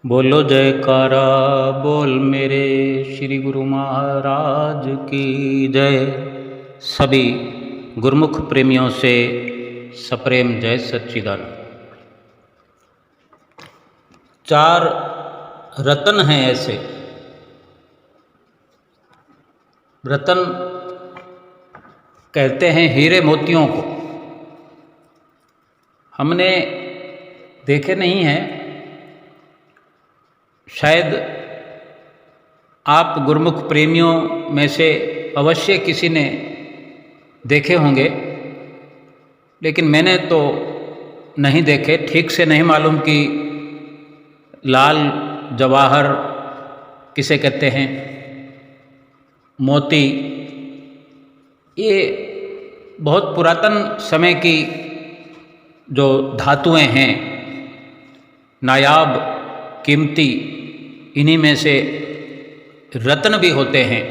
बोलो जयकारा बोल मेरे श्री गुरु महाराज की जय। सभी गुरुमुख प्रेमियों से सप्रेम जय सच्चिदानंद। चार रतन हैं ऐसे। रतन कहते हैं हीरे मोतियों को। हमने देखे नहीं हैं, शायद आप गुरुमुख प्रेमियों में से अवश्य किसी ने देखे होंगे, लेकिन मैंने तो नहीं देखे, ठीक से नहीं मालूम कि लाल जवाहर किसे कहते हैं, मोती, ये बहुत पुरातन समय की जो धातुएं हैं, नायाब कीमती, इन्हीं में से रत्न भी होते हैं,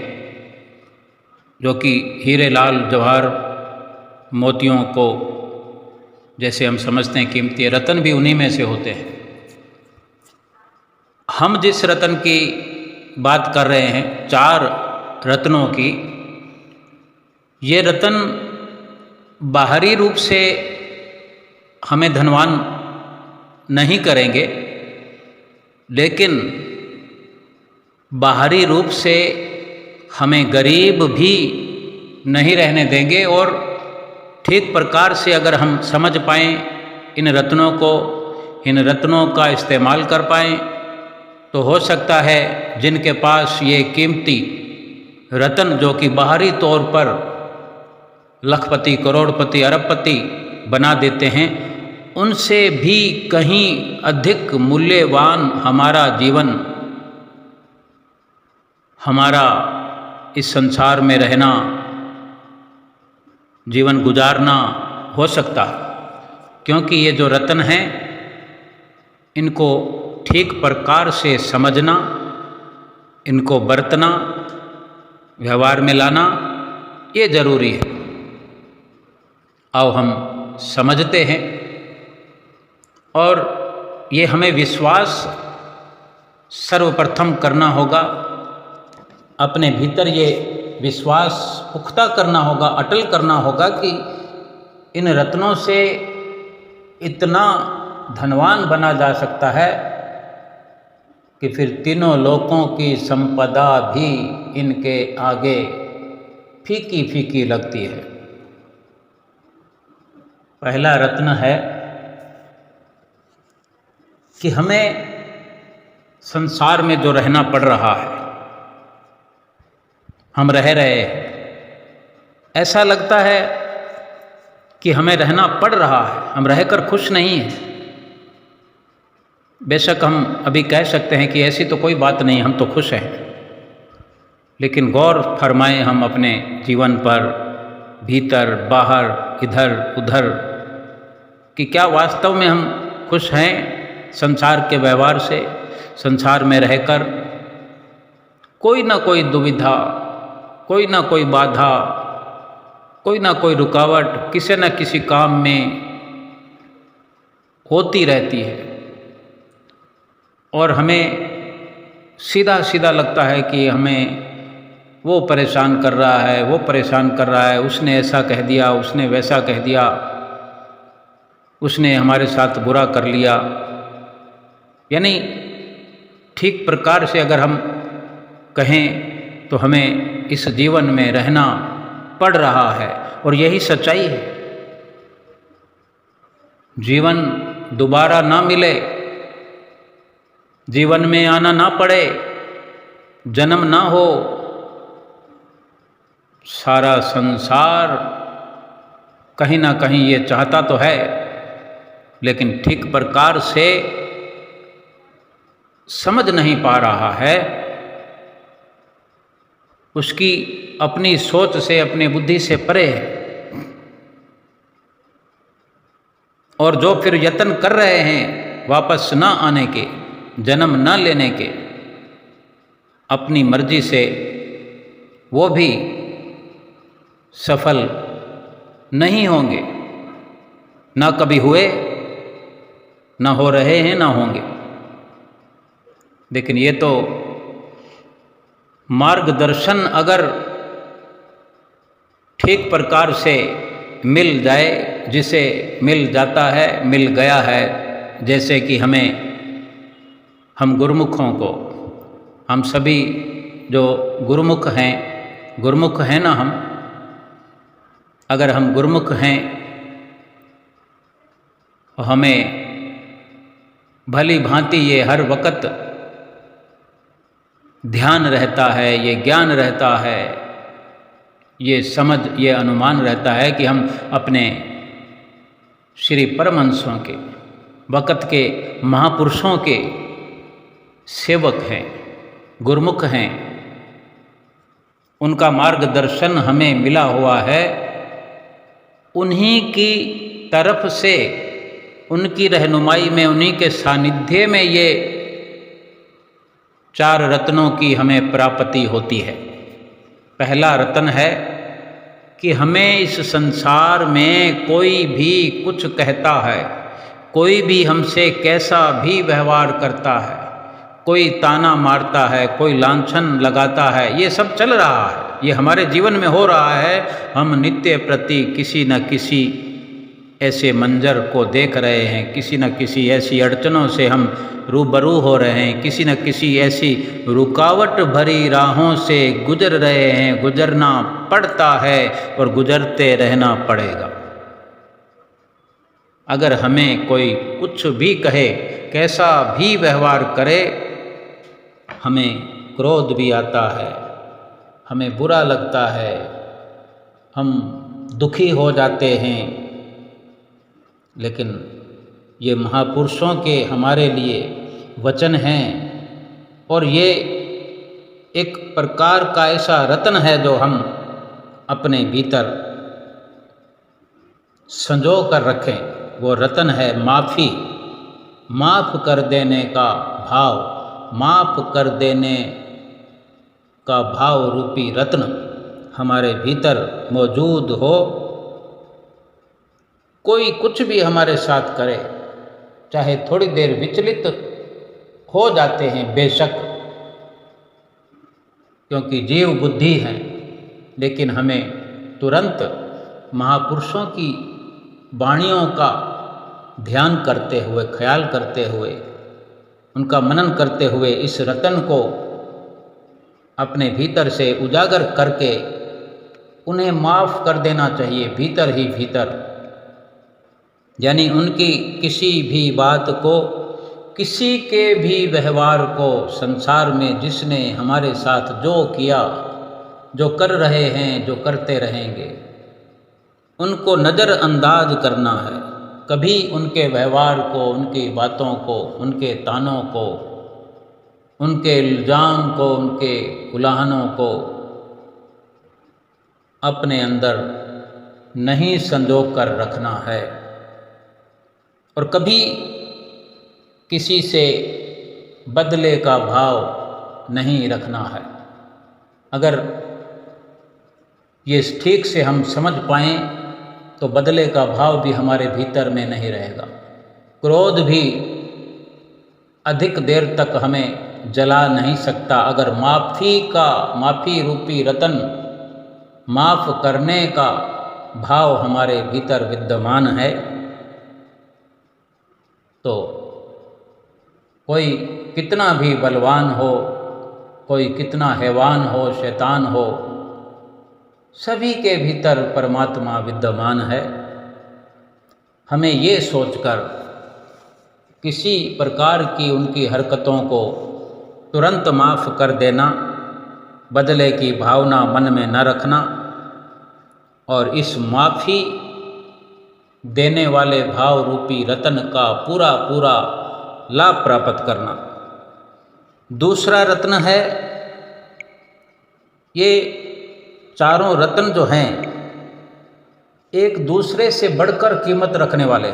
जो कि हीरे लाल जवाहर मोतियों को जैसे हम समझते हैं कीमती, रत्न भी उन्हीं में से होते हैं। हम जिस रत्न की बात कर रहे हैं, चार रत्नों की, ये रत्न बाहरी रूप से हमें धनवान नहीं करेंगे, लेकिन बाहरी रूप से हमें गरीब भी नहीं रहने देंगे। और ठीक प्रकार से अगर हम समझ पाएँ इन रत्नों को, इन रत्नों का इस्तेमाल कर पाएँ, तो हो सकता है जिनके पास ये कीमती रत्न जो कि बाहरी तौर पर लखपति, करोड़पति, अरबपति बना देते हैं, उनसे भी कहीं अधिक मूल्यवान हमारा जीवन, हमारा इस संसार में रहना, जीवन गुजारना हो सकता है। क्योंकि ये जो रत्न हैं, इनको ठीक प्रकार से समझना, इनको बरतना, व्यवहार में लाना, ये जरूरी है। आओ हम समझते हैं, और ये हमें विश्वास सर्वप्रथम करना होगा। अपने भीतर ये विश्वास पुख्ता करना होगा, अटल करना होगा कि इन रत्नों से इतना धनवान बना जा सकता है कि फिर तीनों लोकों की संपदा भी इनके आगे फीकी फीकी लगती है। पहला रत्न है कि हमें संसार में जो रहना पड़ रहा है, हम रह रहे हैं, ऐसा लगता है कि हमें रहना पड़ रहा है, हम रहकर खुश नहीं हैं। बेशक हम अभी कह सकते हैं कि ऐसी तो कोई बात नहीं, हम तो खुश हैं, लेकिन गौर फरमाएं हम अपने जीवन पर, भीतर बाहर, इधर उधर, कि क्या वास्तव में हम खुश हैं संसार के व्यवहार से, संसार में रहकर। कोई ना कोई दुविधा, कोई ना कोई बाधा, कोई ना कोई रुकावट किसी न किसी काम में होती रहती है, और हमें सीधा सीधा लगता है कि हमें वो परेशान कर रहा है, वो परेशान कर रहा है, उसने ऐसा कह दिया, उसने वैसा कह दिया, उसने हमारे साथ बुरा कर लिया। यानी ठीक प्रकार से अगर हम कहें तो हमें इस जीवन में रहना पड़ रहा है, और यही सच्चाई है। जीवन दोबारा ना मिले, जीवन में आना ना पड़े, जन्म ना हो, सारा संसार कहीं ना कहीं ये चाहता तो है, लेकिन ठीक प्रकार से समझ नहीं पा रहा है। उसकी अपनी सोच से, अपनी बुद्धि से परे है। और जो फिर यत्न कर रहे हैं वापस ना आने के, जन्म ना लेने के, अपनी मर्जी से, वो भी सफल नहीं होंगे, ना कभी हुए, ना हो रहे हैं, ना होंगे। लेकिन ये तो मार्गदर्शन अगर ठीक प्रकार से मिल जाए, जिसे मिल जाता है, मिल गया है, जैसे कि हम गुरुमुखों को, हम सभी जो गुरुमुख हैं ना, हम अगर हम गुरुमुख हैं और हमें भली भांति ये हर वक्त ध्यान रहता है, ये ज्ञान रहता है, ये समझ, ये अनुमान रहता है कि हम अपने श्री परमहंसों के, वक़्त के महापुरुषों के सेवक हैं, गुरुमुख हैं, उनका मार्गदर्शन हमें मिला हुआ है, उन्हीं की तरफ से, उनकी रहनुमाई में, उन्हीं के सानिध्य में ये 4 रत्नों की हमें प्राप्ति होती है। पहला रत्न है कि हमें इस संसार में कोई भी कुछ कहता है, कोई भी हमसे कैसा भी व्यवहार करता है, कोई ताना मारता है, कोई लांछन लगाता है, ये सब चल रहा है, ये हमारे जीवन में हो रहा है। हम नित्य प्रति किसी न किसी ऐसे मंजर को देख रहे हैं, किसी न किसी ऐसी अड़चनों से हम रूबरू हो रहे हैं, किसी न किसी ऐसी रुकावट भरी राहों से गुजर रहे हैं, गुजरना पड़ता है और गुजरते रहना पड़ेगा। अगर हमें कोई कुछ भी कहे, कैसा भी व्यवहार करे, हमें क्रोध भी आता है, हमें बुरा लगता है, हम दुखी हो जाते हैं, लेकिन ये महापुरुषों के हमारे लिए वचन हैं और ये एक प्रकार का ऐसा रत्न है जो हम अपने भीतर संजो कर रखें। वो रत्न है माफ़ी, माफ़ कर देने का भाव, माफ़ कर देने का भाव रूपी रत्न हमारे भीतर मौजूद हो। कोई कुछ भी हमारे साथ करे, चाहे थोड़ी देर विचलित हो जाते हैं बेशक, क्योंकि जीव बुद्धि हैं, लेकिन हमें तुरंत महापुरुषों की वाणियों का ध्यान करते हुए, ख्याल करते हुए, उनका मनन करते हुए इस रत्न को अपने भीतर से उजागर करके उन्हें माफ़ कर देना चाहिए, भीतर ही भीतर। यानी उनकी किसी भी बात को, किसी के भी व्यवहार को, संसार में जिसने हमारे साथ जो किया, जो कर रहे हैं, जो करते रहेंगे, उनको नज़रअंदाज करना है। कभी उनके व्यवहार को, उनकी बातों को, उनके तानों को, उनके इल्ज़ाम को, उनके उलाहनों को अपने अंदर नहीं संजो कर रखना है और कभी किसी से बदले का भाव नहीं रखना है। अगर ये ठीक से हम समझ पाएँ तो बदले का भाव भी हमारे भीतर में नहीं रहेगा। क्रोध भी अधिक देर तक हमें जला नहीं सकता अगर माफ़ी रूपी रतन, माफ़ करने का भाव हमारे भीतर विद्यमान है। तो कोई कितना भी बलवान हो, कोई कितना हैवान हो, शैतान हो, सभी के भीतर परमात्मा विद्यमान है। हमें ये सोचकर किसी प्रकार की उनकी हरकतों को तुरंत माफ़ कर देना, बदले की भावना मन में न रखना और इस माफ़ी देने वाले भाव रूपी रतन का पूरा पूरा लाभ प्राप्त करना। दूसरा रत्न है, ये चारों रत्न जो हैं एक दूसरे से बढ़कर कीमत रखने वाले,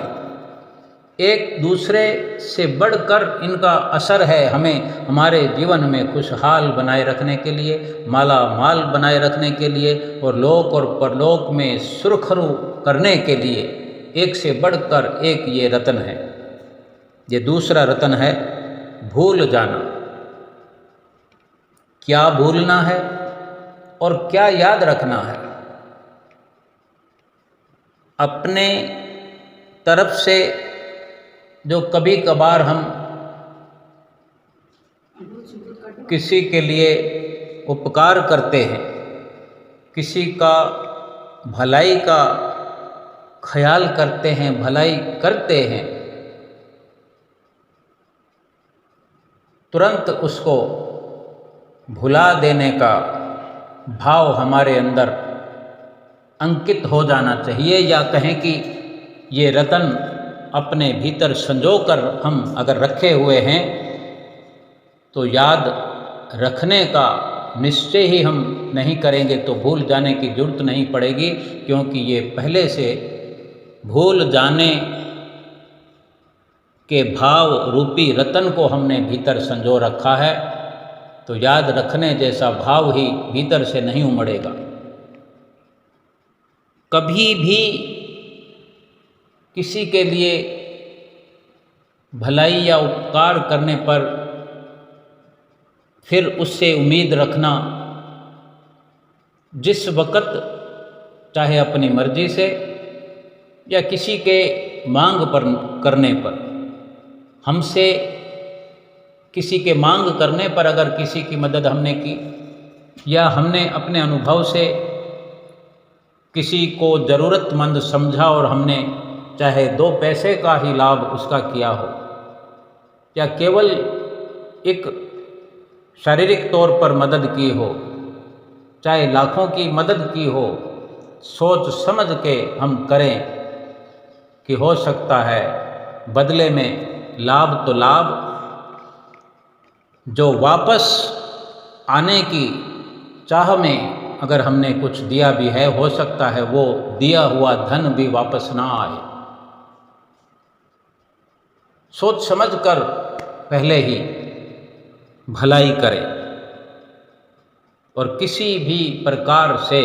एक दूसरे से बढ़कर इनका असर है हमें हमारे जीवन में खुशहाल बनाए रखने के लिए, माला माल बनाए रखने के लिए और लोक और परलोक में सुरखरू करने के लिए एक से बढ़कर एक ये रत्न है। ये दूसरा रत्न है भूल जाना। क्या भूलना है और क्या याद रखना है। अपने तरफ से जो कभी कभार हम किसी के लिए उपकार करते हैं, किसी का भलाई का ख्याल करते हैं, भलाई करते हैं, तुरंत उसको भुला देने का भाव हमारे अंदर अंकित हो जाना चाहिए, या कहें कि ये रतन अपने भीतर संजो कर हम अगर रखे हुए हैं तो याद रखने का निश्चय ही हम नहीं करेंगे तो भूल जाने की जरूरत नहीं पड़ेगी, क्योंकि ये पहले से भूल जाने के भाव रूपी रतन को हमने भीतर संजो रखा है। तो याद रखने जैसा भाव ही भीतर से नहीं उमड़ेगा। कभी भी किसी के लिए भलाई या उपकार करने पर फिर उससे उम्मीद रखना, जिस वक़्त चाहे अपनी मर्जी से या किसी के मांग पर करने पर, हमसे किसी के मांग करने पर अगर किसी की मदद हमने की, या हमने अपने अनुभव से किसी को ज़रूरतमंद समझा और हमने चाहे 2 पैसे का ही लाभ उसका किया हो, या केवल एक शारीरिक तौर पर मदद की हो, चाहे लाखों की मदद की हो, सोच समझ के हम करें कि हो सकता है बदले में लाभ तो लाभ, जो वापस आने की चाह में अगर हमने कुछ दिया भी है, हो सकता है वो दिया हुआ धन भी वापस ना आए। सोच समझ कर पहले ही भलाई करें और किसी भी प्रकार से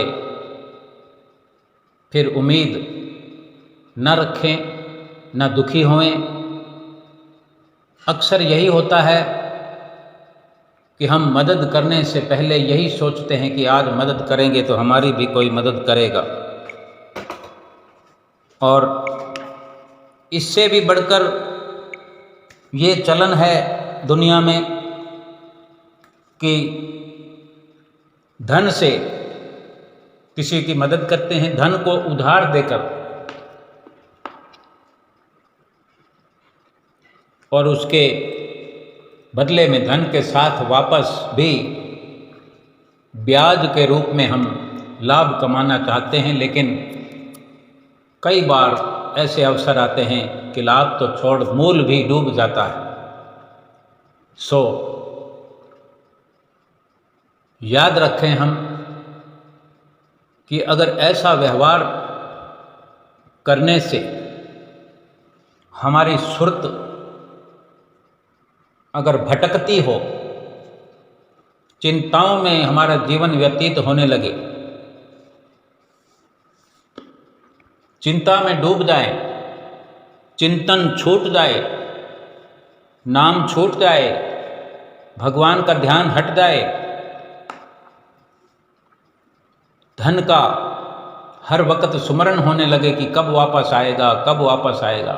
फिर उम्मीद न रखें, न दुखी होएं। अक्सर यही होता है कि हम मदद करने से पहले यही सोचते हैं कि आज मदद करेंगे तो हमारी भी कोई मदद करेगा, और इससे भी बढ़कर ये चलन है दुनिया में कि धन से किसी की मदद करते हैं, धन को उधार देकर, और उसके बदले में धन के साथ वापस भी ब्याज के रूप में हम लाभ कमाना चाहते हैं। लेकिन कई बार ऐसे अवसर आते हैं कि लाभ तो छोड़ मूल भी डूब जाता है। सो याद रखें हम कि अगर ऐसा व्यवहार करने से हमारी सुरत अगर भटकती हो, चिंताओं में हमारा जीवन व्यतीत होने लगे, चिंता में डूब जाए, चिंतन छूट जाए, नाम छूट जाए, भगवान का ध्यान हट जाए, धन का हर वक्त सुमरण होने लगे कि कब वापस आएगा, कब वापस आएगा,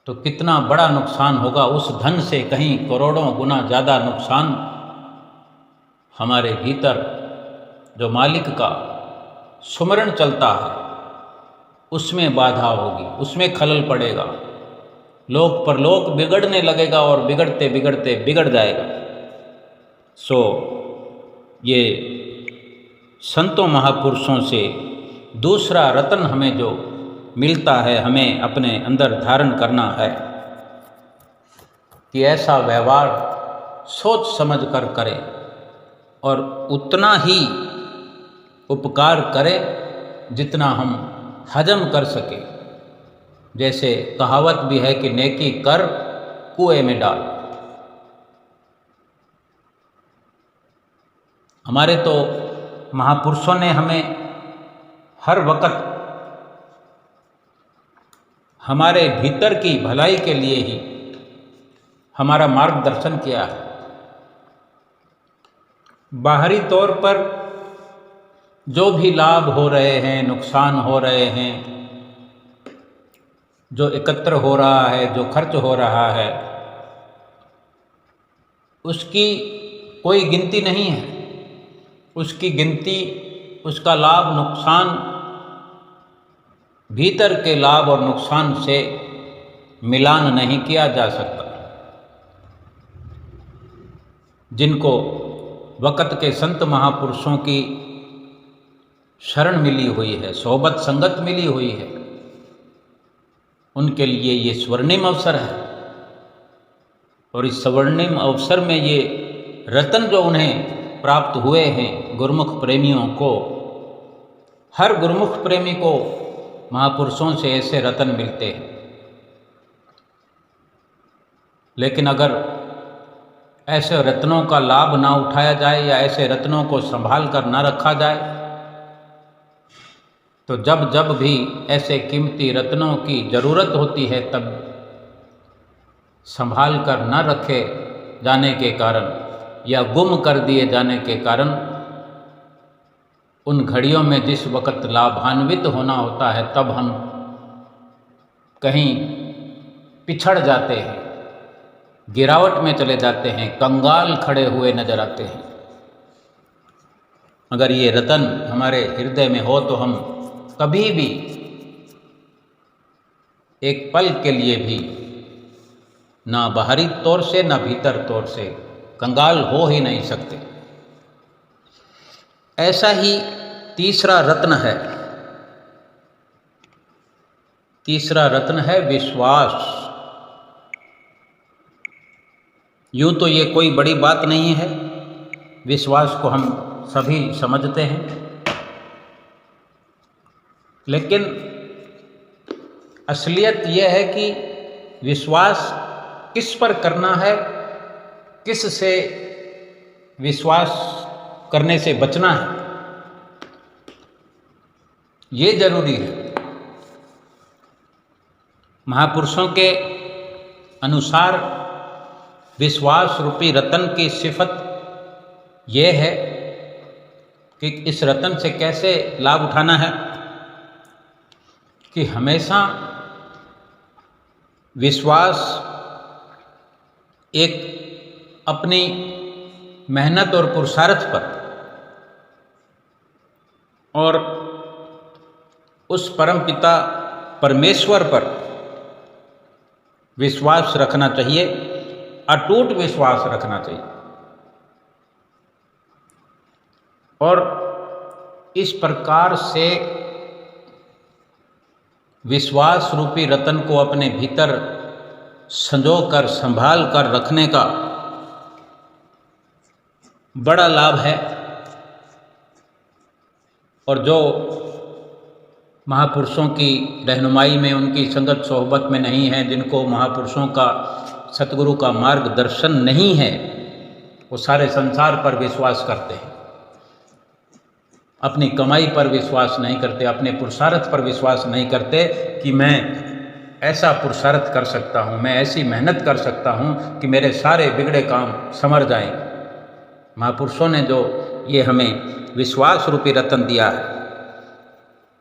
तो कितना बड़ा नुकसान होगा। उस धन से कहीं करोड़ों गुना ज़्यादा नुकसान हमारे भीतर जो मालिक का सुमरण चलता है उसमें बाधा होगी, उसमें खलल पड़ेगा, लोक परलोक बिगड़ने लगेगा और बिगड़ते बिगड़ते बिगड़ जाएगा। सो ये संतों महापुरुषों से दूसरा रत्न हमें जो मिलता है, हमें अपने अंदर धारण करना है कि ऐसा व्यवहार सोच समझ कर करें और उतना ही उपकार करें जितना हम हजम कर सके। जैसे कहावत भी है कि नेकी कर कुएं में डाल। हमारे तो महापुरुषों ने हमें हर वक्त हमारे भीतर की भलाई के लिए ही हमारा मार्गदर्शन किया है। बाहरी तौर पर जो भी लाभ हो रहे हैं, नुकसान हो रहे हैं, जो एकत्र हो रहा है, जो खर्च हो रहा है, उसकी कोई गिनती नहीं है। उसकी गिनती, उसका लाभ नुकसान, भीतर के लाभ और नुकसान से मिलान नहीं किया जा सकता। जिनको वक़्त के संत महापुरुषों की शरण मिली हुई है, सोहबत संगत मिली हुई है, उनके लिए ये स्वर्णिम अवसर है। और इस स्वर्णिम अवसर में ये रतन जो उन्हें प्राप्त हुए हैं, गुरुमुख प्रेमियों को, हर गुरुमुख प्रेमी को महापुरुषों से ऐसे रतन मिलते हैं। लेकिन अगर ऐसे रत्नों का लाभ ना उठाया जाए या ऐसे रत्नों को संभाल कर ना रखा जाए, तो जब जब भी ऐसे कीमती रत्नों की ज़रूरत होती है, तब संभाल कर न रखे जाने के कारण या गुम कर दिए जाने के कारण उन घड़ियों में जिस वक़्त लाभान्वित होना होता है, तब हम कहीं पिछड़ जाते हैं, गिरावट में चले जाते हैं, कंगाल खड़े हुए नजर आते हैं। अगर ये रतन हमारे हृदय में हो तो हम कभी भी एक पल के लिए भी ना बाहरी तौर से ना भीतर तौर से कंगाल हो ही नहीं सकते। ऐसा ही तीसरा रत्न है। तीसरा रत्न है विश्वास। यूं तो ये कोई बड़ी बात नहीं है, विश्वास को हम सभी समझते हैं, लेकिन असलियत यह है कि विश्वास किस पर करना है, किस से विश्वास करने से बचना है, ये जरूरी है। महापुरुषों के अनुसार विश्वास रूपी रतन की सिफत यह है कि इस रतन से कैसे लाभ उठाना है कि हमेशा विश्वास एक अपनी मेहनत और पुरुषार्थ पर और उस परमपिता परमेश्वर पर विश्वास रखना चाहिए, अटूट विश्वास रखना चाहिए। और इस प्रकार से विश्वास रूपी रतन को अपने भीतर संजो कर संभाल कर रखने का बड़ा लाभ है। और जो महापुरुषों की रहनुमाई में, उनकी संगत सोहबत में नहीं है, जिनको महापुरुषों का, सतगुरु का मार्गदर्शन नहीं है, वो सारे संसार पर विश्वास करते हैं, अपनी कमाई पर विश्वास नहीं करते, अपने पुरुषार्थ पर विश्वास नहीं करते कि मैं ऐसा पुरुषार्थ कर सकता हूँ, मैं ऐसी मेहनत कर सकता हूँ कि मेरे सारे बिगड़े काम संवर जाएं। महापुरुषों ने जो ये हमें विश्वास रूपी रतन दिया है,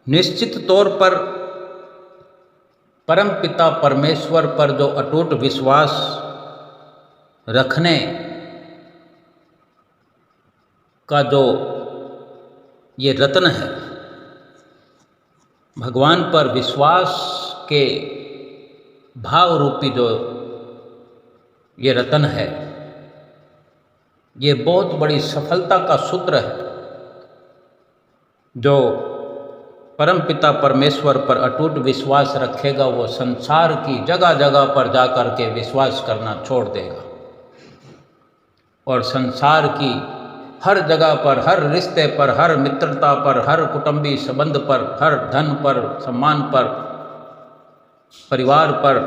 निश्चित तौर पर परम पिता परमेश्वर पर जो अटूट विश्वास रखने का जो ये रत्न है, भगवान पर विश्वास के भाव रूपी जो ये रत्न है, ये बहुत बड़ी सफलता का सूत्र है। जो परम पिता परमेश्वर पर अटूट विश्वास रखेगा, वो संसार की जगह जगह पर जाकर के विश्वास करना छोड़ देगा और संसार की हर जगह पर, हर रिश्ते पर, हर मित्रता पर, हर कुटुंबी संबंध पर, हर धन पर, सम्मान पर, परिवार पर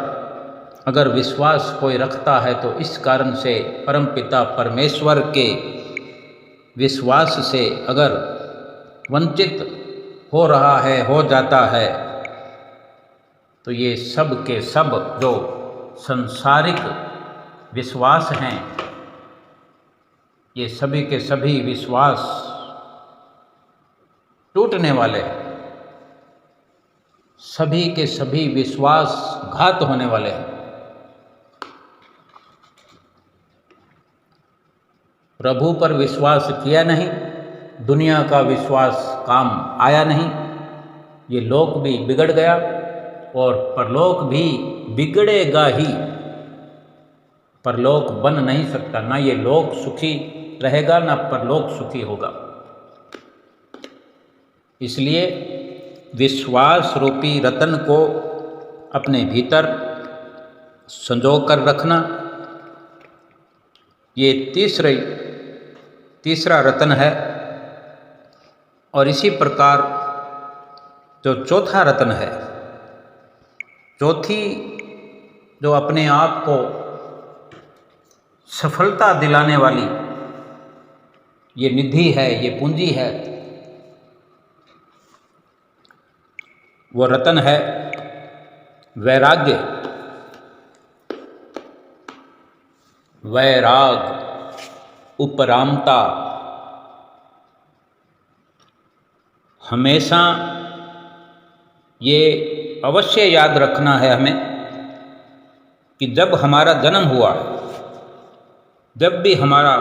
अगर विश्वास कोई रखता है तो इस कारण से परमपिता परमेश्वर के विश्वास से अगर वंचित हो रहा है, हो जाता है, तो ये सब के सब जो सांसारिक विश्वास हैं, ये सभी के सभी विश्वास टूटने वाले हैं, सभी के सभी विश्वासघात होने वाले हैं। प्रभु पर विश्वास किया नहीं, दुनिया का विश्वास काम आया नहीं, ये लोक भी बिगड़ गया और परलोक भी बिगड़ेगा ही। परलोक बन नहीं सकता, ना ये लोक सुखी रहेगा ना परलोक सुखी होगा। इसलिए विश्वास रूपी रतन को अपने भीतर संजो कर रखना, ये तीसरा रतन है। और इसी प्रकार जो चौथा रतन है, चौथी जो अपने आप को सफलता दिलाने वाली ये निधि है, ये पूंजी है, वो रतन है वैराग्य। वैराग, उपरामता। हमेशा ये अवश्य याद रखना है हमें कि जब हमारा जन्म हुआ, जब भी हमारा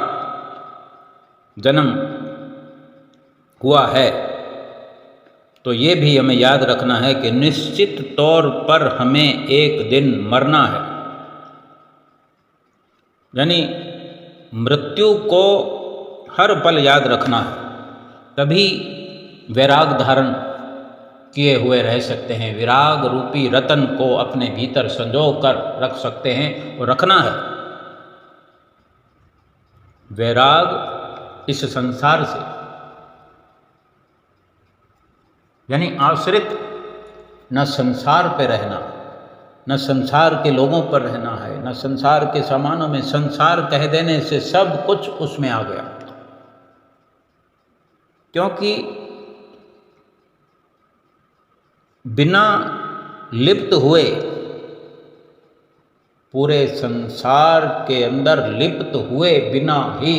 जन्म हुआ है, तो ये भी हमें याद रखना है कि निश्चित तौर पर हमें एक दिन मरना है। यानी मृत्यु को हर पल याद रखना है, तभी वैराग धारण किए हुए रह सकते हैं। विराग रूपी रतन को अपने भीतर संजो कर रख सकते हैं और रखना है। वैराग इस संसार से, यानी आश्रित न संसार पे रहना, न संसार के लोगों पर रहना है, न संसार के सामानों में। संसार कह देने से सब कुछ उसमें आ गया, क्योंकि बिना लिप्त हुए, पूरे संसार के अंदर लिप्त हुए बिना ही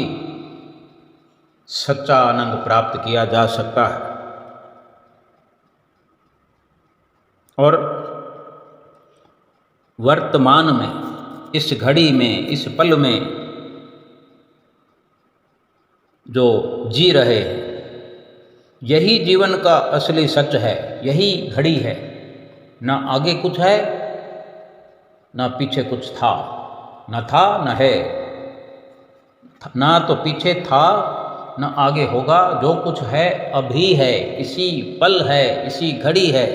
सच्चा आनंद प्राप्त किया जा सकता है। और वर्तमान में, इस घड़ी में, इस पल में जो जी रहे हैं, यही जीवन का असली सच है, यही घड़ी है। ना आगे कुछ है, ना पीछे कुछ था, ना था ना है, ना तो पीछे था ना आगे होगा। जो कुछ है अभी है, इसी पल है, इसी घड़ी है।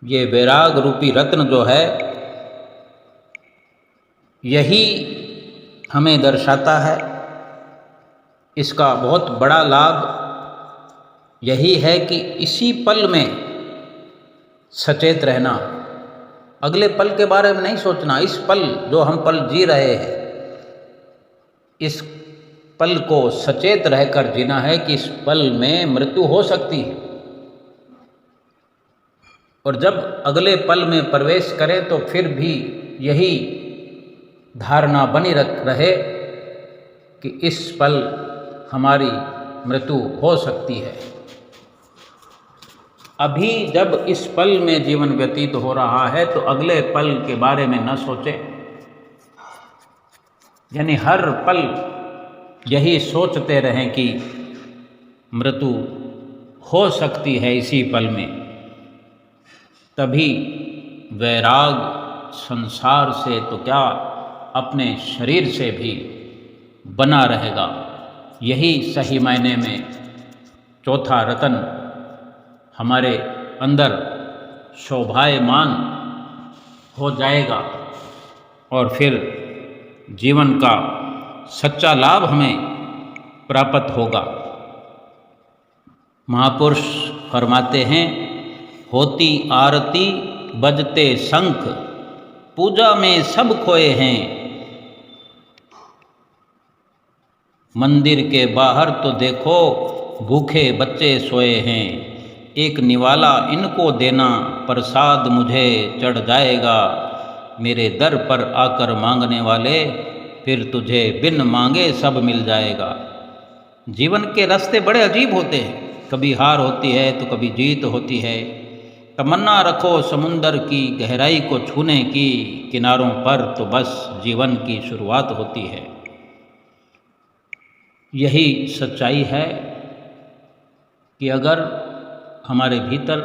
ये वैराग रूपी रत्न जो है, यही हमें दर्शाता है। इसका बहुत बड़ा लाभ यही है कि इसी पल में सचेत रहना, अगले पल के बारे में नहीं सोचना। इस पल, जो हम पल जी रहे हैं, इस पल को सचेत रहकर जीना है कि इस पल में मृत्यु हो सकती है। और जब अगले पल में प्रवेश करें तो फिर भी यही धारणा बनी रहे कि इस पल हमारी मृत्यु हो सकती है। अभी जब इस पल में जीवन व्यतीत हो रहा है तो अगले पल के बारे में न सोचें। यानी हर पल यही सोचते रहें कि मृत्यु हो सकती है इसी पल में। तभी वैराग संसार से तो क्या, अपने शरीर से भी बना रहेगा। यही सही मायने में चौथा रतन हमारे अंदर शोभायमान हो जाएगा और फिर जीवन का सच्चा लाभ हमें प्राप्त होगा। महापुरुष फरमाते हैं, होती आरती बजते शंख, पूजा में सब खोए हैं। मंदिर के बाहर तो देखो भूखे बच्चे सोए हैं। एक निवाला इनको देना, प्रसाद मुझे चढ़ जाएगा। मेरे दर पर आकर मांगने वाले फिर तुझे बिन मांगे सब मिल जाएगा। जीवन के रास्ते बड़े अजीब होते हैं, कभी हार होती है तो कभी जीत होती है। तमन्ना रखो समुंदर की गहराई को छूने की, किनारों पर तो बस जीवन की शुरुआत होती है। यही सच्चाई है कि अगर हमारे भीतर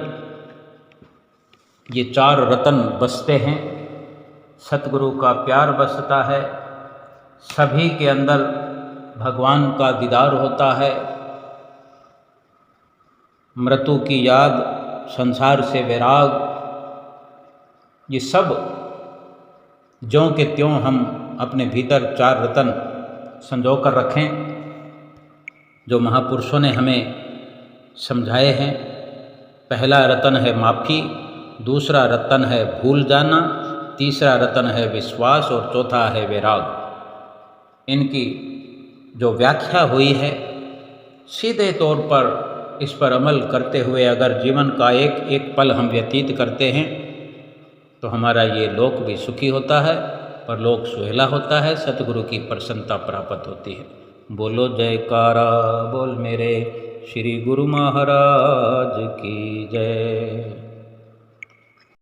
ये चार रतन बसते हैं, सतगुरु का प्यार बसता है, सभी के अंदर भगवान का दीदार होता है, मृत्यु की याद, संसार से वैराग, ये सब ज्यों के त्यों हम अपने भीतर चार रतन संजो कर रखें जो महापुरुषों ने हमें समझाए हैं। पहला रतन है माफ़ी, दूसरा रतन है भूल जाना, तीसरा रतन है विश्वास और चौथा है वैराग। इनकी जो व्याख्या हुई है, सीधे तौर पर इस पर अमल करते हुए अगर जीवन का एक एक पल हम व्यतीत करते हैं तो हमारा ये लोक भी सुखी होता है, परलोक सुहेला होता है, सतगुरु की प्रसन्नता प्राप्त होती है। बोलो जयकारा बोल मेरे श्री गुरु महाराज की जय।